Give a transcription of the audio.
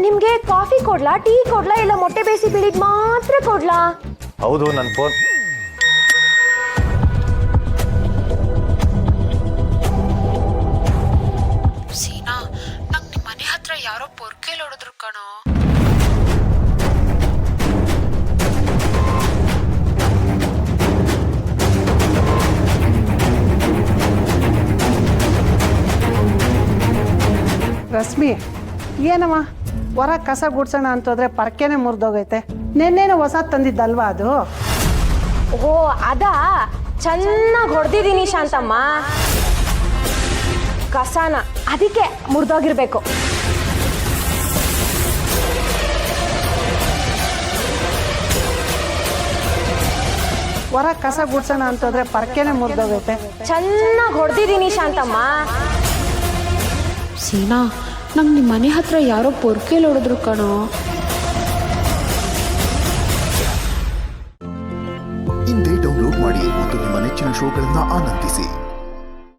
ನಿಮ್ಗೆ coffee ಕೊಡ್ಲಾ, tea ಕೊಡ್ಲಾ, ಇಲ್ಲ ಮೊಟ್ಟೆ ಬೇಯಿಸಿ ಬಿಳಿದ್ ಮಾತ್ರ ಕೊಡ್ಲಾ? ಹೌದು, ನನ್ನ ಫೋನ್. ಸೀನಾ, ನಂಗೆ ನಿಮ್ಮ ಮನೆ ಹತ್ರ ಯಾರೋ ಪೊರ್ಕೆಲ್ ಹೊಡೆದ್ರು ಕಣೋ. ರಶ್ಮಿ, ಏನಮ್ಮ ಹೊರ ಕಸ ಗುಡ್ಸೋಣ ಅಂತಂದ್ರೆ ಪರ್ಕೆನೆ ಮುರಿದೋಗೈತೆ. ನೆನ್ನೇನು ಹೊಸ ತಂದಿದ್ದಲ್ವಾ ಅದು? ಓ ಅದಾ, ಚೆನ್ನಾಗಿ ಹೊಡೆದಿದ್ದೀನಿ ಶಾಂತಮ್ಮ ಕಸಾನ, ಅದಕ್ಕೆ ಮುರಿದೋಗಿರ್ಬೇಕು. ಹೊರ ಕಸ ಗುಡ್ಸೋಣ ಅಂತಂದ್ರೆ ಪರ್ಕೆನೆ ಮುರಿದೋಗೈತೆ. ಚೆನ್ನಾಗಿ ಹೊಡೆದಿದ್ದೀನಿ ಶಾಂತಮ್ಮ. ಸೀನಾ, ನಂಗೆ ನಿಮ್ಮ ಮನೆ ಹತ್ರ ಯಾರೋ ಪೊರ್ಕೆಲ್ ಹೊಡೆದ್ರು ಕಣೋ. ಇಂದೇ ಡೌನ್ಲೋಡ್ ಮಾಡಿ ಮತ್ತು ನಿಮ್ಮ ನೆಚ್ಚಿನ ಶೋಗಳನ್ನು ಆನಂದಿಸಿ.